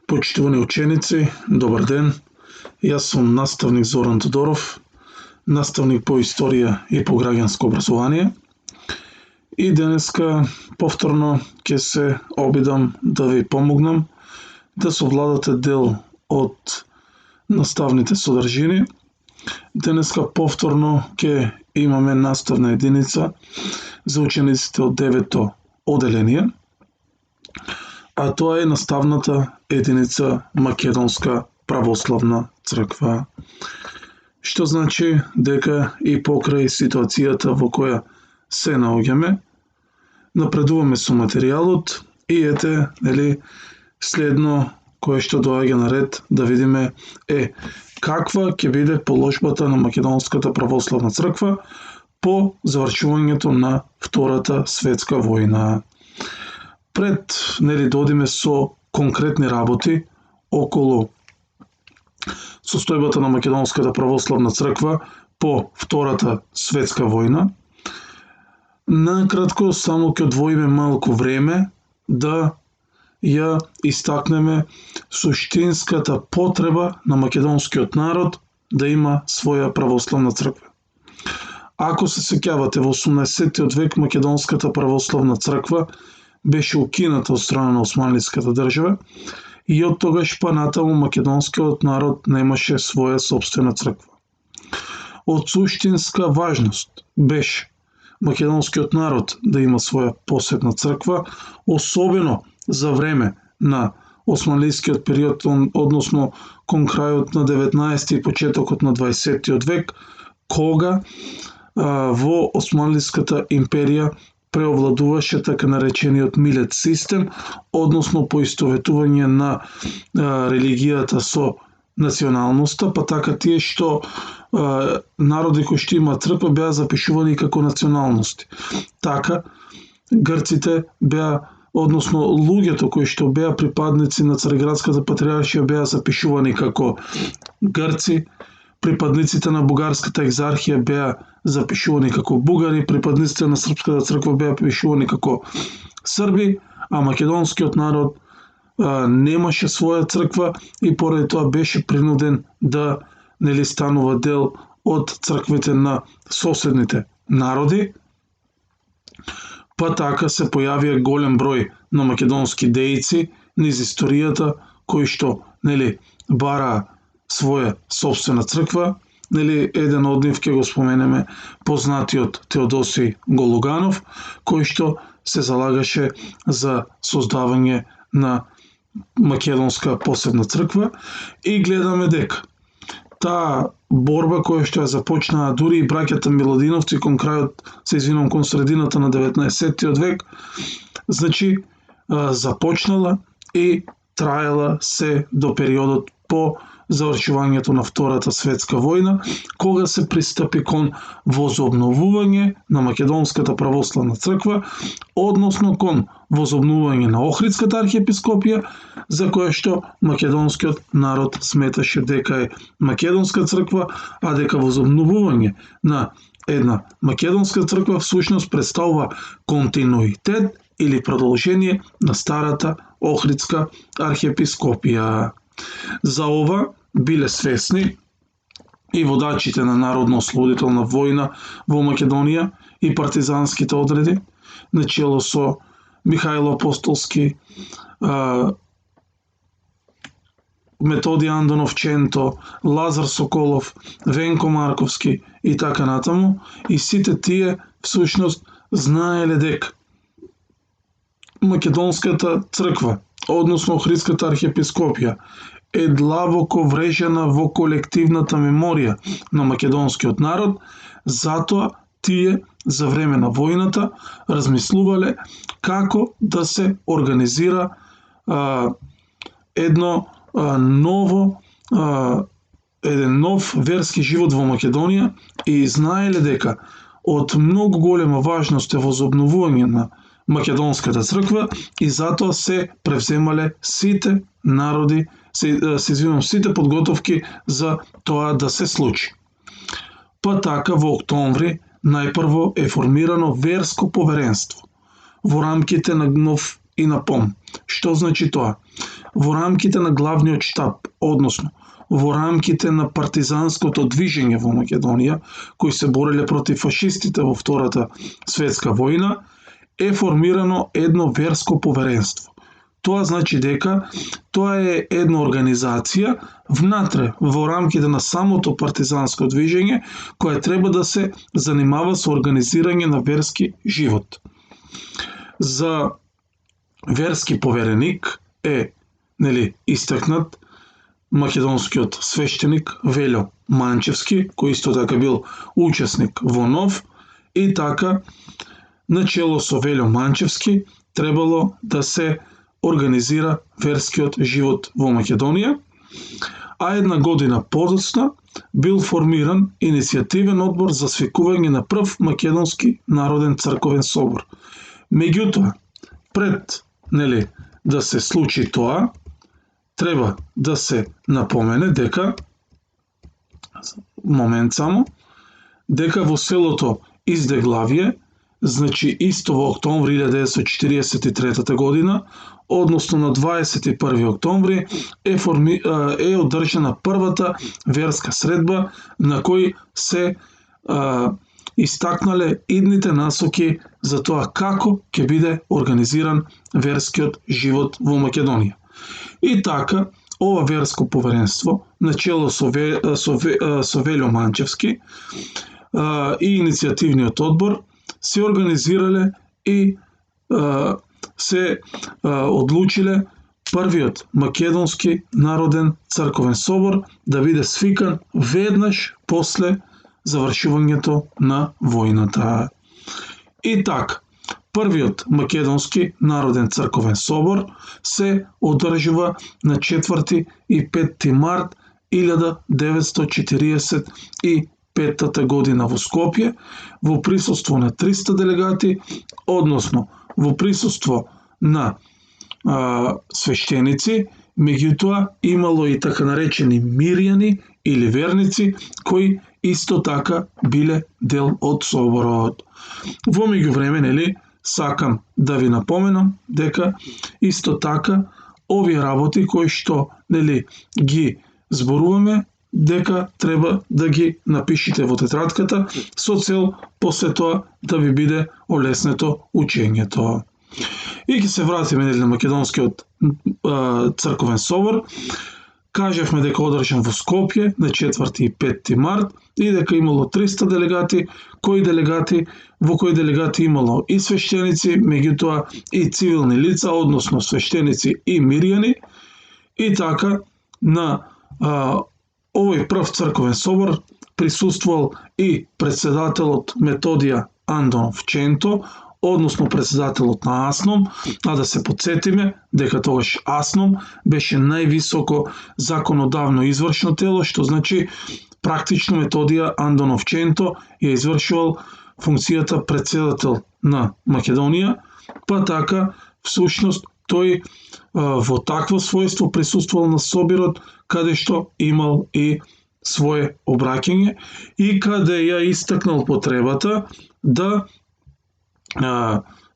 Почитувани ученици, добар ден. Јас сум наставник Зоран Тодоров, наставник по историја и по граѓанско образование. И денеска повторно ќе се обидам да ви помогнам да совладате дел од наставните содржини. Денеска повторно ќе имаме наставна единица за учениците од 9-то оделение, а тоа е наставната единица Македонска православна црква. Што значи дека и покрај ситуацијата во која се наоѓаме, напредуваме со материјалот и ете, следно кое што доаѓа на ред да видиме каква ќе биде положбата на Македонската православна црква по завршувањето на Втората светска војна. Пред да одиме со конкретни работи околу состојбата на Македонската православна црква по Втората светска војна, накратко само ќе одвоиме малку време да ја истакнеме суштинската потреба на македонскиот народ да има своја православна црква. Ако се сеќавате, во 18-тиот век Македонската православна црква беше укината од страна на османлиската држава и од тогаш па натаму македонскиот народ немаше своја сопствена црква. Од суштинска важност беше македонскиот народ да има своја посебна црква, особено за време на османлискиот период, односно кон крајот на 19 и почетокот на 20 век, кога во Османлиската империја преовладуваше така наречениот милет систем, односно поистоветување на религијата со националноста, па така тие што народи кои што имаат црква беа запишувани како националности. Така грците беа, односно луѓето кои што беа припадници на Цариградската патриаршија беа запишувани како грци, припадниците на Бугарската екзархија беа запишувани како бугари, припадниците на Српската црква беа запишувани како срби, а македонскиот народ немаше своја црква и поради тоа беше принуден да станува дел од црквите на соседните народи. Па така се појавија голем број на македонски дејци низ историјата кои што бараа своја собствена црква. Еден од нив ќе го споменеме познатиот Теодосиј Голуганов, кој што се залагаше за создавање на македонска посебна црква и гледаме дека таа борба која што ја започнаа дури и браќата Миладиновци кон крајот, кон средината на 19 век, значи започнала и траела се до периодот по завршувањето на Втората светска војна, кога се пристапи кон возобновување на Македонската православна црква, односно кон возобновување на Охридската архиепископија, за која што македонскиот народ сметаше дека е македонска црква, а дека возобновување на една македонска црква всушност представува континуитет или продолжение на старата Охридска архиепископија. За ова биле свесни и водачите на народно-ослободителна војна во Македонија и партизанските одреди, начело со Михајло Апостолски, Методиј Андонов Ченто, Лазар Соколов, Венко Марковски и така натаму, и сите тие всушност знаеле дека Македонската црква, односно Охридската архиепископија, е длабоко врежена во колективната меморија на македонскиот народ, затоа тие за време на војната размислувале како да се организира еден нов верски живот во Македонија и знаеле дека од многу голема важност е возобновување на Македонската црква и затоа се превземале сите народи, сите подготовки за тоа да се случи. Па така во октомври најпрво е формирано верско поверенство во рамките на нов и на пом. Што значи тоа? Во рамките на главниот штаб, односно во рамките на партизанското движење во Македонија, кои се бореле против фашистите во Втората светска војна, е формирано едно верско поверенство. Тоа значи дека тоа е една организација внатре во рамките на самото партизанско движење која треба да се занимава со организирање на верски живот. За верски повереник е истакнат македонскиот свештеник Велјо Манчевски, кој исто така бил учесник во НОВ, и така начело со Велјо Манчевски требало да се организира верскиот живот во Македонија, а една година подоцна бил формиран иницијативен одбор за свикување на прв македонски народен црковен собор. Меѓутоа, пред да се случи тоа, треба да се напомене дека дека во селото Издеглавје, значи исто во октомври 1943 година, односно на 21 октомври е одржана првата верска средба на кој се истакнале идните насоки за тоа како ќе биде организиран верскиот живот во Македонија. И така, ова верско поверенство, начело со Велјо Манчевски и иницијативниот одбор, се организирале и се одлучиле првиот македонски народен црковен собор да биде свикан веднаш после завршувањето на војната. И така, првиот македонски народен црковен собор се одржува на 4 и 5 март 1945 година во Скопје, во присуство на 300 делегати, односно во присуство на свештеници, меѓутоа имало и така наречени мирјани или верници, кои исто така биле дел од соборот. Во меѓувреме, сакам да ви напоменам дека исто така овие работи кои што ги зборуваме, дека треба да ги напишите во тетрадката со цел после тоа да ви биде олеснето учењето. И ќе се вратиме на македонскиот црковен собор. Кажавме дека одржан во Скопје на 4 и 5 март и дека имало 300 делегати, во кои делегати имало и свештеници, меѓутоа и цивилни лица, односно свештеници и мирјани. И така на овој прв црковен собор присуствувал и председателот Методија Андонов Ченто, односно председателот на АСНОМ, а да се подсетиме дека тогаш АСНОМ беше највисоко законодавно извршно тело, што значи практично Методија Андонов Ченто ја извршувал функцијата председател на Македонија, па така всушност тој во такво својство присуствувал на соборот, каде што имал и свое обраќање и каде ја истакнал потребата да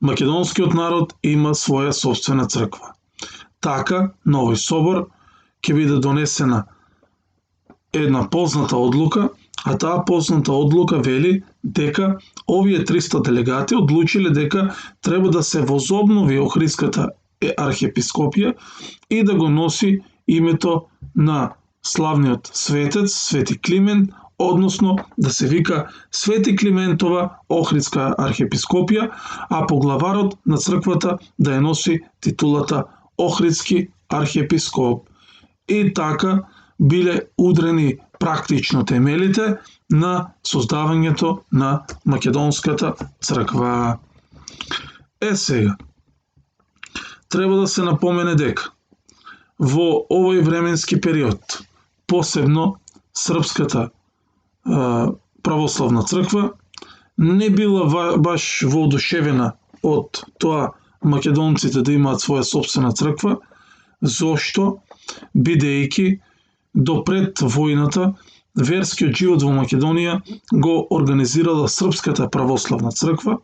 македонскиот народ има своја собствена црква. Така, на овој собор ќе биде донесена една позната одлука, а таа позната одлука вели дека овие 300 делегати одлучиле дека треба да се возобнови Охридската архиепископија и да го носи името на славниот светец, Свети Климент, односно да се вика Свети Климентова Охридска архиепископија, а поглаварот на црквата да ја носи титулата Охридски архиепископ. И така биле удрени практично темелите на создавањето на македонската црква. Сега, треба да се напомене дека во овој временски период, посебно српската православна црква не била баш воодушевена од тоа македонците да имаат своја собствена црква, зошто бидејќи до пред војната верскиот живот во Македонија го организирала Српската православна црква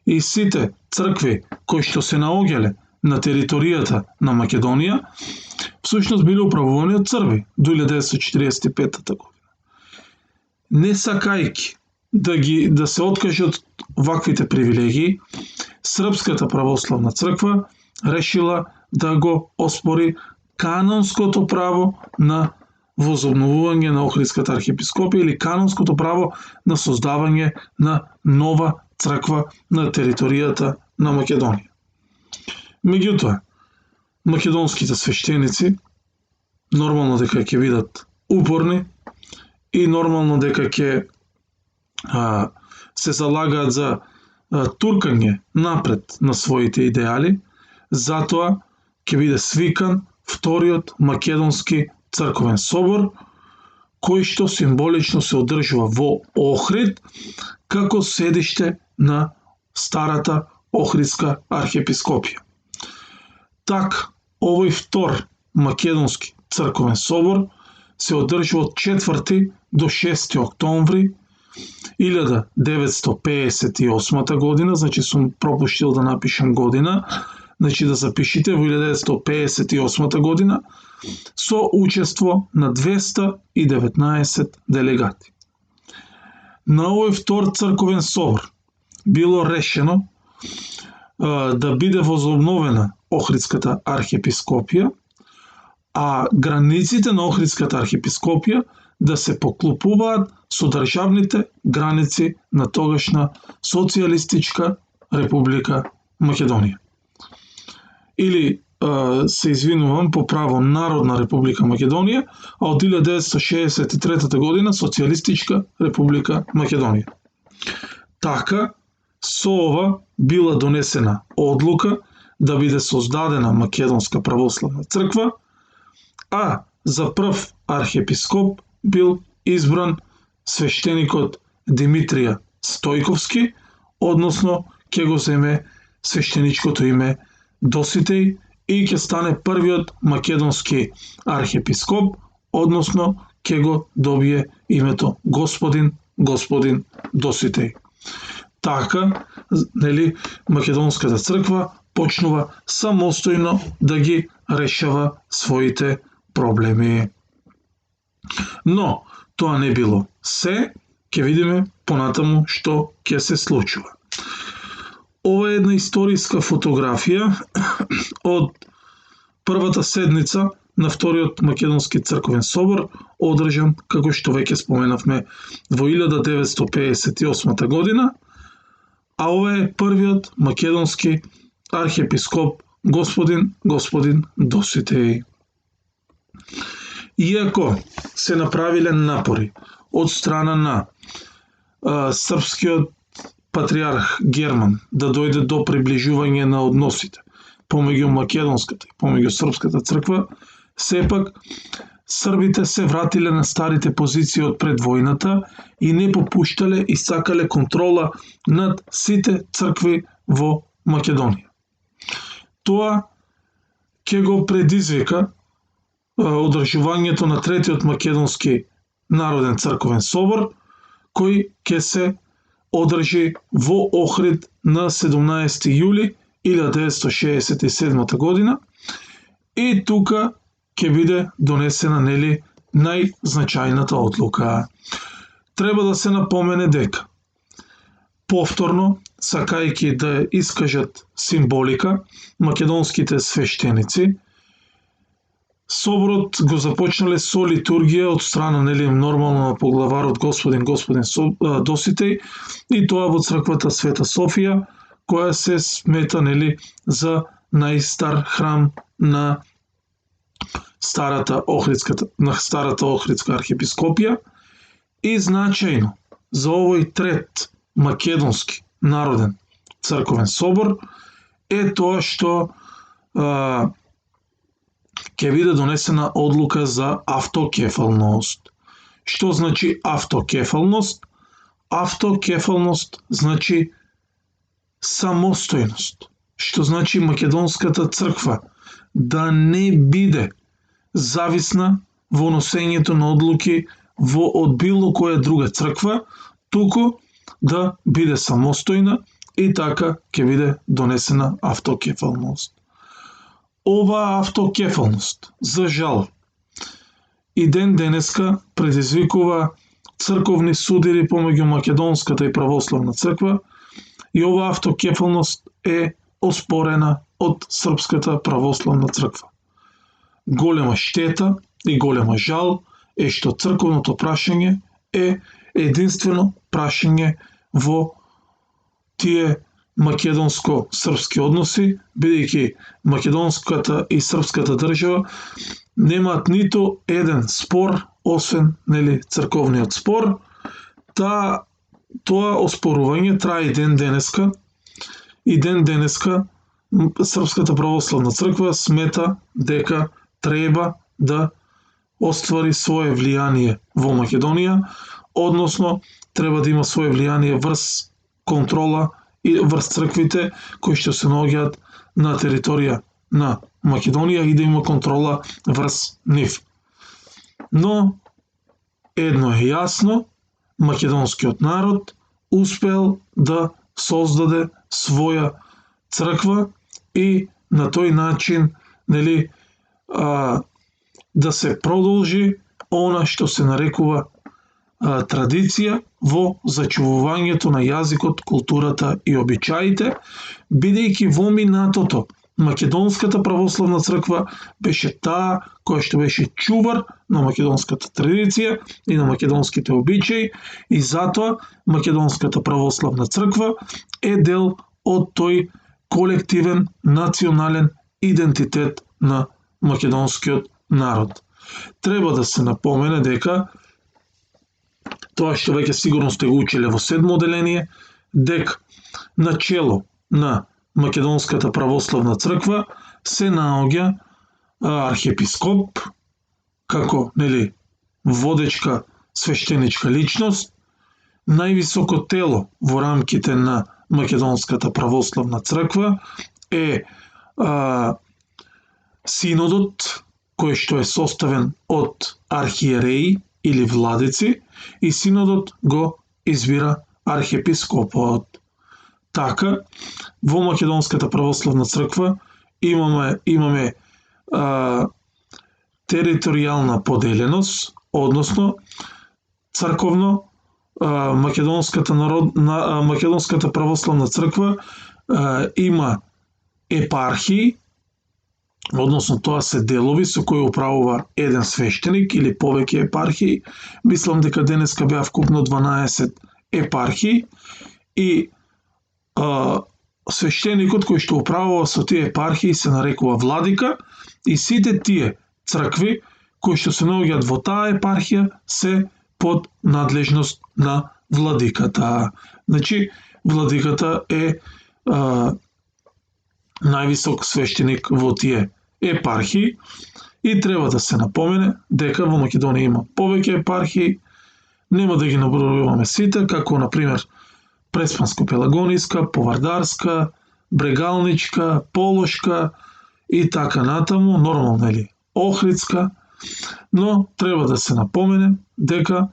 и сите цркви кои што се наоѓале на територијата на Македонија, всушност биле управувани од Срби до 1945 година. Не сакајќи да се откаже од ваквите привилегии, Српската православна црква решила да го оспори канонското право на возобновување на Охридската архиепископија или канонското право на создавање на нова црква на територијата на Македонија. Меѓутоа, македонските свештеници нормално дека ќе бидат упорни и нормално дека ќе се залагаат за туркање напред на своите идеали, затоа ќе биде свикан вториот македонски црковен собор, кој што символично се одржува во Охрид како седиште на старата Охридска архиепископија. Така, овој втор македонски црковен собор се одржува од 4 до 6 октомври 1958 година, значи сум пропуштил да напишам година, значи да запишите во 1958 година, со учество на 219 делегати. На овој втор црковен собор било решено да биде возобновена Охридската архиепископија, а границите на Охридската архиепископија да се поклопуваат со државните граници на тогашна Социјалистичка република Македонија. Или, се извинувам, по право Народна република Македонија, а од 1963 година Социјалистичка република Македонија. Така, со ова била донесена одлука да биде создадена Македонска православна црква, а за прв архиепископ бил избран свештеникот Димитрија Стојковски, односно ќе го земе свештеничкото име Доситеј и ќе стане првиот македонски архиепископ, односно ќе го добие името Господин Доситеј. Така, нели, македонската црква почнува самостојно да ги решава своите проблеми. Но, тоа не било се, ќе видиме понатаму што ќе се случува. Ова е една историска фотографија од првата седница на вториот македонски црковен собор, одржан, како што веќе споменавме, во 1958 година, а ова е првиот македонски архиепископ Господин Доситеј. Иако се направиле напори од страна на српскиот патриарх Герман да дојде до приближување на односите помеѓу македонската и помеѓу српската црква, сепак србите се вратиле на старите позиции од пред војната и не попуштале и сакале контрола над сите цркви во Македонија. Тоа ќе го предизвика одржувањето на третиот македонски народен црковен собор, кој ќе се одржи во Охрид на 17 јули 1967 година и тука ќе биде донесена, нели, најзначајната одлука. Треба да се напомене дека повторно, сакајќи да искажат символика, македонските свештеници соборот го започнале со литургија од страна, нели, нормално на поглаварот Господин Доситеј, и тоа во црквата Света Софија, која се смета, нели, за најстар храм на старата Охридска архиепископија, и значајно за овој трет македонски народен црковен собор е тоа што ќе биде донесена одлука за автокефалност. Што значи автокефалност? Автокефалност значи самостојност, што значи македонската црква да не биде зависна во носењето на одлуки од било која друга црква, туку да биде самостојна и така ќе биде донесена автокефалност. Ова автокефалност, за жал, и ден денеска предизвикува црковни судири помеѓу македонската и православна црква, и ова автокефалност е оспорена од Српската православна црква. Голема штета и голема жал е што црковното прашање е единствено прашање во тие македонско-српски односи, бидејќи македонската и српската држава немаат ниту еден спор, освен црковниот спор. Тоа оспорување трае и ден денеска, и ден денеска Српската православна црква смета дека треба да оствари свое влијание во Македонија, односно треба да има свое влијание врз контрола и врз црквите кои што се наоѓаат на територија на Македонија и да има контрола врз нив. Но едно е јасно, македонскиот народ успел да создаде своја црква и на тој начин да се продолжи она што се нарекува традиција во зачувувањето на јазикот, културата и обичаите, бидејќи во минатото Македонската православна црква беше таа која што беше чувар на македонската традиција и на македонските обичаи, и затоа Македонската православна црква е дел од тој колективен национален идентитет на македонскиот народ. Треба да се напомене дека тоа што веќе сигурно сте го учеле во 7 одделение, дека начело на Македонската православна црква се наоѓа архиепископ како водечка свештеничка личност. Највисоко тело во рамките на Македонската православна црква е синодот, кој што е составен од архиереи или владици, и синодот го избира архиепископот. Така, во Македонската православна црква имаме територијална поделеност, односно црковно Македонската православна црква има епархии, односно тоа се делови со кои управува еден свештеник или повеќе епархии. Мислам дека денеска беа вкупно 12 епархии и свештеникот кој што управува со тие епархии се нарекува владика, и сите тие цркви кои што се наоѓаат во таа епархија се под надлежност на владиката. Значи, владиката е највисок свештеник во тие епархии, и треба да се напомене дека во Македонија има повеќе епархии, нема да ги набројуваме сите, како например Преспанско-Пелагониска, Повардарска, Брегалничка, Полошка и така натаму, нормално Охридска, но треба да се напомене дека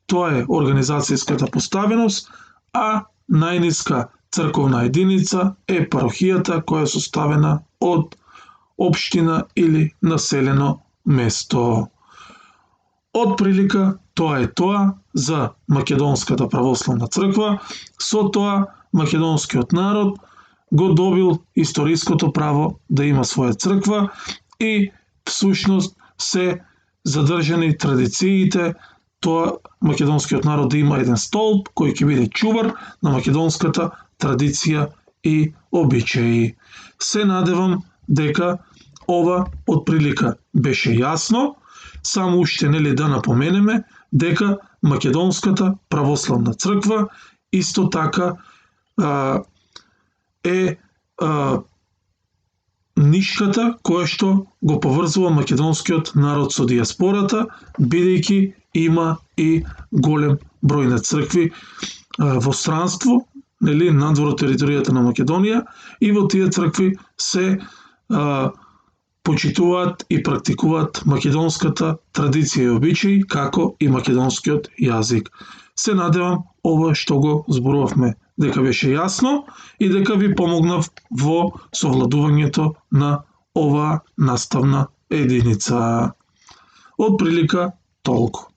тоа е организацијската поставеност, а најниска црковна единица е парохијата која е составена од општина или населено место. Од прилика тоа е тоа за Македонската православна црква, со тоа македонскиот народ го добил историското право да има своја црква и всушност се задржани традициите, тоа македонскиот народ да има еден столб кој ќе биде чувар на македонската традиција и обичаи. Се надевам дека ова од прилика беше јасно, само уште да напоменеме дека Македонската православна црква исто така е нишката која што го поврзува македонскиот народ со диаспората, бидејќи има и голем број на цркви во странство, надвор од територијата на Македонија, и во тие цркви се почитуваат и практикуваат македонската традиција и обичаи, како и македонскиот јазик. Се надевам ова што го зборувавме дека беше јасно и дека ви помогнав во совладувањето на оваа наставна единица. Од прилика толку.